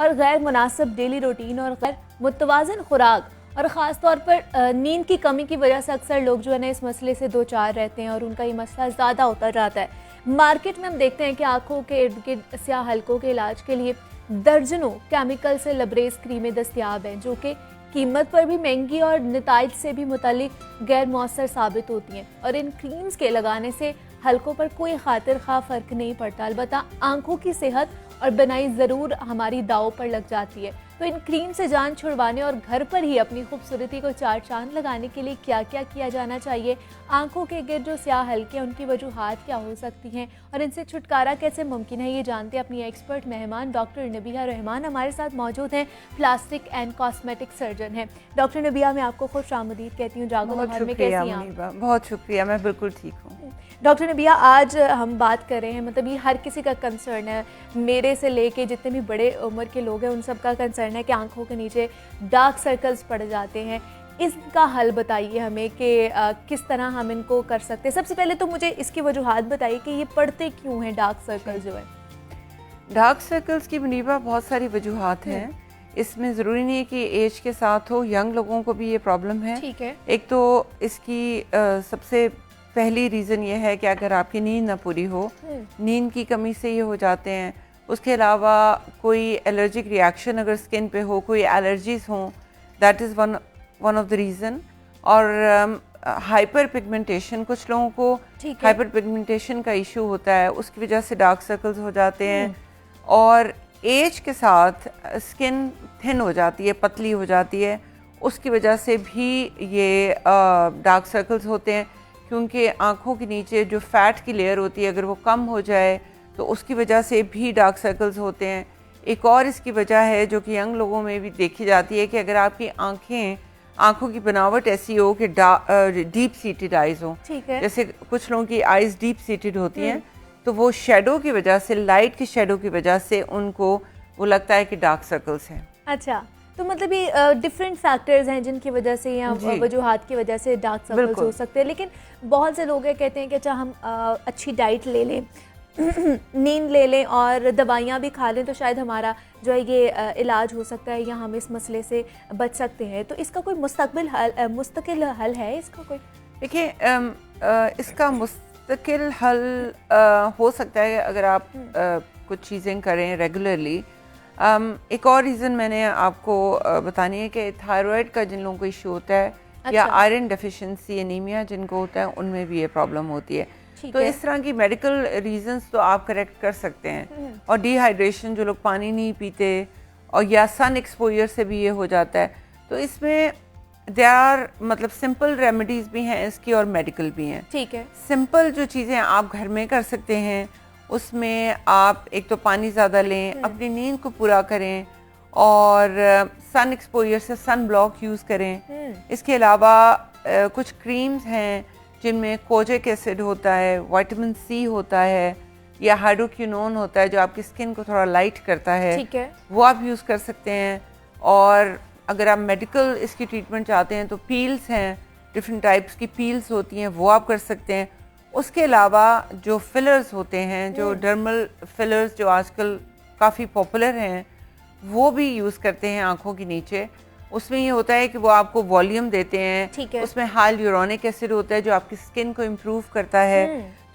और गैर मुनासिब डेली रूटीन और गैर मुतवाज़िन खुराक और ख़ास तौर पर नींद की कमी की वजह से अक्सर लोग जो है ना इस मसले से दो चार रहते हैं और उनका ये मसला ज़्यादा होता जाता है। मार्केट में हम देखते हैं कि आँखों के इर्द गिर्द स्याह हलकों के इलाज के लिए दर्जनों केमिकल से लबरेज क्रीमें दस्तियाब हैं, जो कि कीमत पर भी महंगी और नताइज से भी मुतालिक गैर मौसर साबित होती हैं। और इन क्रीम्स के लगाने से हलकों पर कोई खातिर खा फ़र्क नहीं पड़ता, अलबत्ता आँखों की सेहत और बनाई ज़रूर हमारी दाव पर लग जाती है। तो इन क्रीम से जान छुड़वाने और घर पर ही अपनी खूबसूरती को चार चांद लगाने के लिए क्या क्या किया जाना चाहिए, आंखों के गिर्द जो स्याह हल्के हैं उनकी वजूहात क्या हो सकती हैं और इनसे छुटकारा कैसे मुमकिन है, ये जानते हैं अपनी एक्सपर्ट मेहमान डॉक्टर नबिहा रहमान हमारे साथ मौजूद हैं। प्लास्टिक एंड कॉस्मेटिक सर्जन हैं। डॉक्टर नबिहा, मैं आपको खुशामदीद कहती हूँ। जागो घर में कैसी हैं आप? बहुत शुक्रिया, मैं बिल्कुल ठीक हूँ। डॉक्टर नबिहा, आज हम बात कर रहे हैं, मतलब ये हर किसी का कंसर्न है, मेरे से लेके जितने भी बड़े उम्र के लोग हैं उन सब का कंसर्न है कि आंखों के नीचे डार्क सर्कल्स पड़ जाते हैं। इसका हल बताइए हमें कि किस तरह हम इनको कर सकते हैं। सबसे पहले तो मुझे इसकी वजूहात बताइए कि ये पड़ते क्यों हैं डार्क सर्कल जो है। डार्क सर्कल्स की मुनीबा बहुत सारी वजूहात हैं। इसमें ज़रूरी नहीं है कि एज के साथ हो, यंग लोगों को भी ये प्रॉब्लम है। ठीक है। एक तो इसकी सबसे पहली रीज़न ये है कि अगर आपकी नींद ना पूरी हो, नींद की कमी से ये हो जाते हैं। उसके अलावा कोई एलर्जिक रिएक्शन अगर स्किन पे हो, कोई एलर्जीज हों, that is one of the reason. और हाइपर पिगमेंटेशन, कुछ लोगों को हाइपर पिगमेंटेशन का इशू होता है, उसकी वजह से डार्क सर्कल्स हो जाते हैं। और एज के साथ स्किन थिन हो जाती है, पतली हो जाती है, उसकी वजह से भी ये डार्क सर्कल्स होते हैं। क्योंकि आँखों के नीचे जो फ़ैट की लेयर होती है अगर वो कम हो जाए तो उसकी वजह से भी डार्क सर्कल्स होते हैं। एक और इसकी वजह है जो कि यंग लोगों में भी देखी जाती है कि अगर आपकी आँखों की बनावट ऐसी हो कि डीप सीटेड आइज़ हो, जैसे कुछ लोगों की आइज़ डीप सीटेड होती हैं, तो वो शेडो की वजह से, लाइट की शेडो की वजह से उनको वो लगता है कि डार्क सर्कल्स हैं। अच्छा, तो मतलब ये डिफरेंट फैक्टर्स हैं जिनकी वजह से या वजूहात की वजह से डार्क सर्कल्स हो सकते हैं। लेकिन बहुत से लोग कहते हैं कि अच्छा हम अच्छी डाइट ले लें नींद ले लें और दवाइयाँ भी खा लें तो शायद हमारा जो है ये इलाज हो सकता है या हम इस मसले से बच सकते हैं। तो इसका कोई मुस्तकिल हल है इसका कोई? देखिए, इसका मुस्तकिल हल हो सकता है अगर आप कुछ चीज़ें करें रेगुलरली। एक और रीज़न मैंने आपको बतानी है कि थायराइड का जिन लोगों को इशू होता है, या आयरन डेफिशिएंसी एनीमिया जिनको होता है, उनमें भी ये प्रॉब्लम होती है। तो इस तरह की मेडिकल रीजंस तो आप करेक्ट कर सकते हैं। और डिहाइड्रेशन, जो लोग पानी नहीं पीते, और या सन एक्सपोजर से भी ये हो जाता है। तो इसमें देयर आर मतलब सिंपल रेमेडीज भी हैं इसकी और मेडिकल भी हैं। ठीक है। सिंपल जो चीज़ें आप घर में कर सकते हैं उसमें आप एक तो पानी ज़्यादा लें, अपनी नींद को पूरा करें और सन एक्सपोजर से सन ब्लॉक यूज़ करें। इसके अलावा कुछ क्रीम्स हैं जिनमें कोजिक एसिड होता है, विटामिन सी होता है, या हाइड्रोक्विनोन होता है जो आपकी स्किन को थोड़ा लाइट करता है। ठीक है। वो आप यूज़ कर सकते हैं। और अगर आप मेडिकल इसकी ट्रीटमेंट चाहते हैं तो पील्स हैं, डिफरेंट टाइप्स की पील्स होती हैं, वो आप कर सकते हैं। उसके अलावा जो फिलर्स होते हैं, जो डर्मल फिलर्स जो आजकल काफ़ी पॉपुलर हैं, वो भी यूज़ करते हैं आँखों के नीचे। उसमें ये होता है कि वो आपको वॉल्यूम देते हैं। उसमें हाइलुरोनिक एसिड होता है जो आपकी स्किन को इम्प्रूव करता है।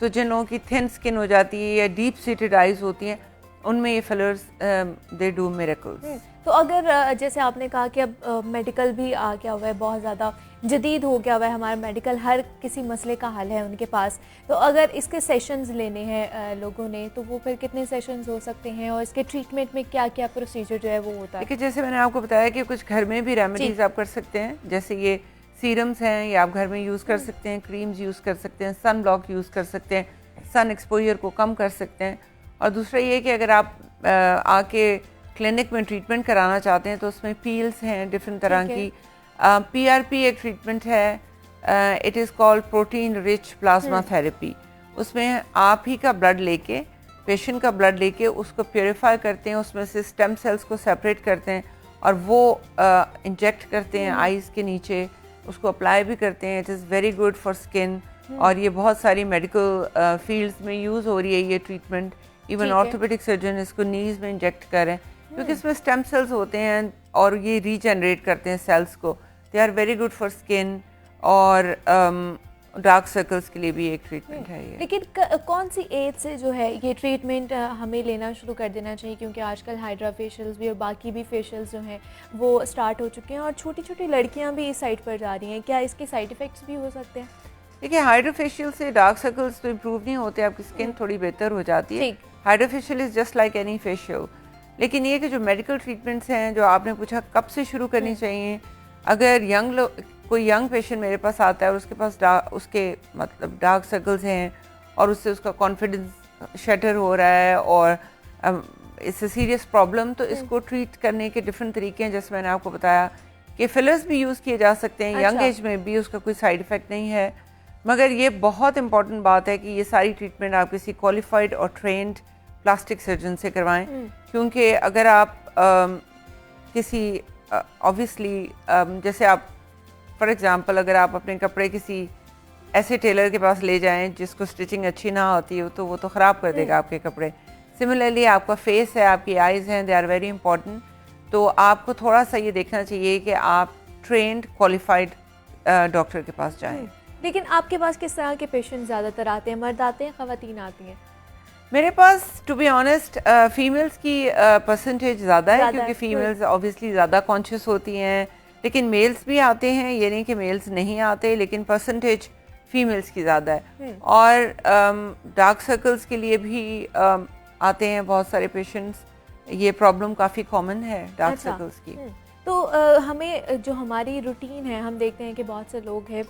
तो जिन लोगों की थिन स्किन हो जाती है या डीप सीटेड आइज होती हैं, उनमें ये फिलर्स दे डू मिरेकल्स। तो अगर जैसे आपने कहा कि अब मेडिकल भी आ गया हुआ है, बहुत ज़्यादा जदीद हो गया हुआ है हमारा मेडिकल, हर किसी मसले का हल है उनके पास। तो अगर इसके सेशंस लेने हैं लोगों ने तो वो फिर कितने सेशंस हो सकते हैं और इसके ट्रीटमेंट में क्या क्या प्रोसीजर जो है वो होता है? देखिए, जैसे मैंने आपको बताया कि कुछ घर में भी रेमेडीज आप कर सकते हैं, जैसे ये सीरम्स हैं, ये आप घर में यूज़ कर सकते हैं, क्रीम्स यूज़ कर सकते हैं, सन ब्लॉक यूज़ कर सकते हैं, सन एक्सपोजर को कम कर सकते हैं। और दूसरा ये कि अगर आप आके क्लिनिक में ट्रीटमेंट कराना चाहते हैं तो उसमें पील्स हैं डिफरेंट तरह की। PRP एक ट्रीटमेंट है, it is called protein rich plasma therapy. उसमें आप ही का ब्लड लेके, पेशेंट का ब्लड लेके उसको प्योरीफाई करते हैं, उसमें से स्टेम सेल्स को सेपरेट करते हैं और वो इंजेक्ट करते हैं आइज़ के नीचे, उसको अप्लाई भी करते हैं। It is very good for skin और ये बहुत सारी मेडिकल फील्ड्स में यूज़ हो रही है ये ट्रीटमेंट। इवन ऑर्थोपेडिक सर्जन इसको नीज में इंजेक्ट कर रहे हैं। क्योंकि इसमें स्टेम सेल्स होते हैं और ये रीजनरेट करते हैं सेल्स को। They are very good for skin, और डार्क सर्कल्स के लिए भी एक ट्रीटमेंट है ये। लेकिन कौन सी एज से जो है ये ट्रीटमेंट हमें लेना शुरू कर देना चाहिए, क्योंकि आजकल हाइड्रा फेशियल्स भी और बाकी भी फेशियल्स जो हैं वो स्टार्ट हो चुके हैं और छोटी छोटी लड़कियां भी इस साइड पर जा रही हैं, क्या इसके साइड इफ़ेक्ट्स भी हो सकते हैं? देखिए, हाइड्रा फेशियल से डार्क सर्कल्स तो इम्प्रूव नहीं होते, आपकी स्किन थोड़ी बेहतर हो जाती है। Hydra facial is just like any facial. लेकिन ये कि जो मेडिकल ट्रीटमेंट्स हैं, जो आपने पूछा कब से शुरू करनी चाहिए, अगर कोई यंग पेशेंट मेरे पास आता है और उसके पास उसके मतलब डार्क सर्कल्स हैं और उससे उसका कॉन्फिडेंस शटर हो रहा है और इट्स अ सीरियस प्रॉब्लम, तो इसको ट्रीट करने के डिफरेंट तरीके हैं। जैसे मैंने आपको बताया कि फिलर्स भी यूज़ किए जा सकते हैं, यंग एज में भी उसका कोई साइड इफ़ेक्ट नहीं है। मगर ये बहुत इंपॉर्टेंट बात है कि ये सारी ट्रीटमेंट आप किसी क्वालिफाइड और ट्रेंड प्लास्टिक सर्जन से करवाएं, क्योंकि अगर आप किसी ऑब्वियसली जैसे आप फॉर एग्जांपल अगर आप अपने कपड़े किसी ऐसे टेलर के पास ले जाएं जिसको स्टिचिंग अच्छी ना होती हो, तो वो तो ख़राब कर देगा आपके कपड़े। सिमिलरली आपका फेस है, आपकी आइज़ हैं, दे आर वेरी इंपॉर्टेंट। तो आपको थोड़ा सा ये देखना चाहिए कि आप ट्रेंड क्वालिफाइड डॉक्टर के पास जाएं। लेकिन आपके पास किस तरह के पेशेंट ज़्यादातर आते हैं, मर्द आते हैं, ख़वातीन आती हैं? मेरे पास टू बी ऑनेस्ट फीमेल्स की परसेंटेज ज़्यादा है, क्योंकि फीमेल्स ऑब्वियसली ज़्यादा कॉन्शियस होती हैं। लेकिन मेल्स भी आते हैं, ये नहीं कि मेल्स नहीं आते, लेकिन परसेंटेज फीमेल्स की ज़्यादा है। और डार्क सर्कल्स के लिए भी आते हैं बहुत सारे पेशेंट्स। ये प्रॉब्लम काफ़ी कॉमन है डार्क सर्कल्स की। तो हमें जो हमारी रूटीन है, हम देखते हैं कि बहुत से लोग हैं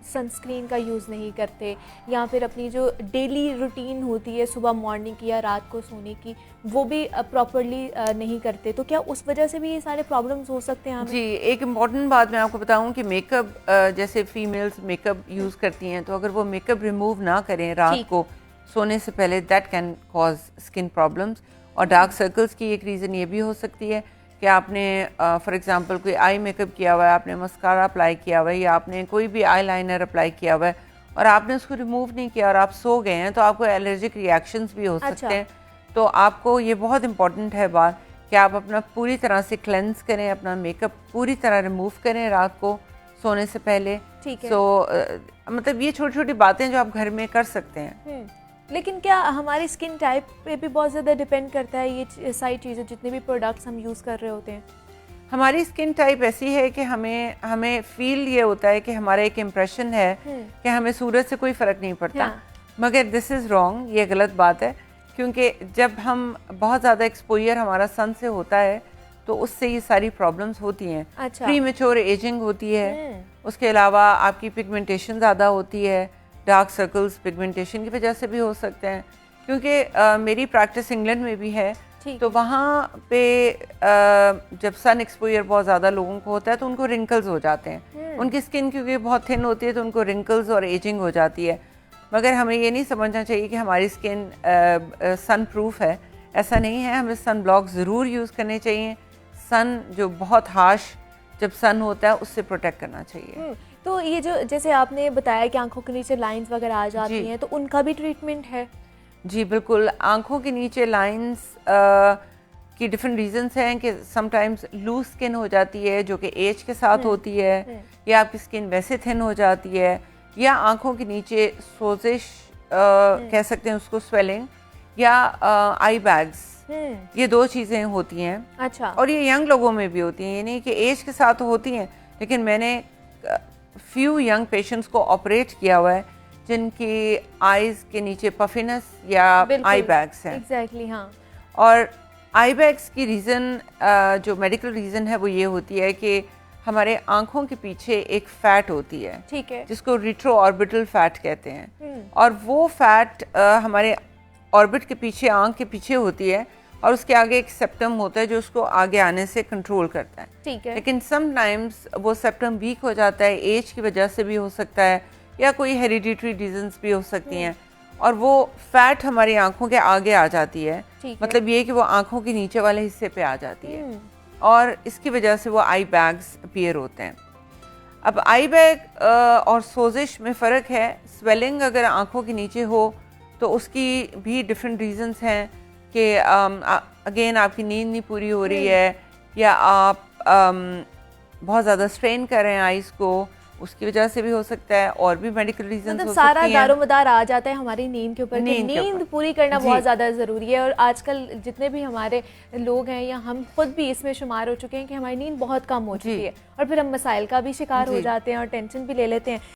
सनस्क्रीन का यूज़ नहीं करते, या फिर अपनी जो डेली रूटीन होती है सुबह मॉर्निंग की या रात को सोने की, वो भी प्रॉपरली नहीं करते। तो क्या उस वजह से भी ये सारे प्रॉब्लम्स हो सकते हैं हमें? जी, एक इम्पॉर्टेंट बात मैं आपको बताऊं कि मेकअप, जैसे फीमेल्स मेकअप यूज़ करती हैं, तो अगर वो मेकअप रिमूव ना करें रात को सोने से पहले, that can cause skin problems. और डार्क सर्कल्स की एक रीज़न ये भी हो सकती है कि आपने फॉर एग्जांपल कोई आई मेकअप किया हुआ है, आपने मस्कारा अप्लाई किया हुआ है, या आपने कोई भी आई लाइनर अप्लाई किया हुआ है और आपने उसको रिमूव नहीं किया और आप सो गए हैं, तो आपको एलर्जिक रिएक्शंस भी हो सकते हैं। तो आपको ये बहुत इंपॉर्टेंट है बात कि आप अपना पूरी तरह से क्लेंस करें, अपना मेकअप पूरी तरह रिमूव करें रात को सोने से पहले। ठीक है। मतलब ये छोटी छोटी बातें जो आप घर में कर सकते हैं। लेकिन क्या हमारी स्किन टाइप पे भी बहुत ज़्यादा डिपेंड करता है ये सारी चीज़ें, जितने भी प्रोडक्ट्स हम यूज़ कर रहे होते हैं? हमारी स्किन टाइप ऐसी है कि हमें फील ये होता है कि हमारा एक इम्प्रेशन है कि हमें सूरज से कोई फ़र्क नहीं पड़ता। मगर दिस इज़ रॉन्ग, ये गलत बात है, क्योंकि जब हम बहुत ज़्यादा एक्सपोजर हमारा सन से होता है तो उससे ये सारी प्रॉब्लम्स होती हैं। प्रीमेच्योर एजिंग होती है, उसके अलावा आपकी पिगमेंटेशन ज़्यादा होती है, डार्क सर्कल्स पिगमेंटेशन की वजह से भी हो सकते हैं। क्योंकि मेरी प्रैक्टिस इंग्लैंड में भी है, तो वहाँ पे जब सन एक्सपोजर बहुत ज़्यादा लोगों को होता है तो उनको रिंकल्स हो जाते हैं। उनकी स्किन क्योंकि बहुत थिन होती है तो उनको रिंकल्स और एजिंग हो जाती है। मगर हमें ये नहीं समझना चाहिए कि हमारी स्किन सन प्रूफ है, ऐसा नहीं है। हमें सन ब्लॉक ज़रूर यूज़ करने चाहिए। सन जो बहुत हार्श जब सन होता है उससे प्रोटेक्ट करना चाहिए। तो ये जो जैसे आपने बताया कि आंखों के नीचे लाइंस वगैरह आ जाती हैं, तो उनका भी ट्रीटमेंट है? जी बिल्कुल, आंखों के नीचे लाइंस की डिफरेंट रीजंस हैं कि समटाइम्स लूज स्किन हो जाती है जो कि एज के साथ होती है, या आपकी स्किन वैसे थिन हो जाती है, या आंखों के नीचे सोजिश कह सकते हैं उसको, स्वेलिंग, या आई बैग्स। ये दो चीज़ें होती हैं। अच्छा। और ये यंग लोगों में भी होती हैं, ये नहीं कि एज के साथ होती हैं, लेकिन मैंने फ्यू यंग पेशेंट्स को ऑपरेट किया हुआ है जिनकी आईज के नीचे पफिनेस या आई बैग्स हैं। एग्जैक्टली, हाँ। और आई बैग्स की रीज़न, जो मेडिकल रीज़न है वो ये होती है कि हमारे आंखों के पीछे एक फैट होती है, ठीक है, जिसको रिट्रो ऑर्बिटल फैट कहते हैं। और वो फैट हमारे ऑर्बिट के पीछे, आंख के पीछे होती है, और उसके आगे एक सेप्टम होता है जो उसको आगे आने से कंट्रोल करता है। ठीक है। लेकिन समटाइम्स वो सेप्टम वीक हो जाता है, एज की वजह से भी हो सकता है, या कोई हेरिडिटरी रीजंस भी हो सकती हैं, और वो फैट हमारी आंखों के आगे आ जाती है। मतलब ये कि वो आंखों के नीचे वाले हिस्से पे आ जाती है, और इसकी वजह से वो आई बैग्स अपीयर होते हैं। अब आई बैग और सोजिश में फ़र्क है। स्वेलिंग अगर आंखों के नीचे हो तो उसकी भी डिफरेंट रीजंस हैं। कि अगेन आपकी नींद नहीं पूरी हो रही है, या आप बहुत ज़्यादा स्ट्रेन कर रहे हैं आइज़ को, उसकी वजह से भी हो सकता है। और भी मेडिकल रीजन मतलब हो सारा सकती हैं। दारोमदार आ जाता है हमारी नींद के ऊपर कि नींद पूरी करना जी। बहुत ज़्यादा ज़रूरी है। और आजकल जितने भी हमारे लोग हैं या हम खुद भी इसमें शुमार हो चुके हैं कि हमारी नींद बहुत कम हो चुकी है और फिर हम मसाइल का भी शिकार हो जाते हैं और टेंशन भी ले लेते हैं।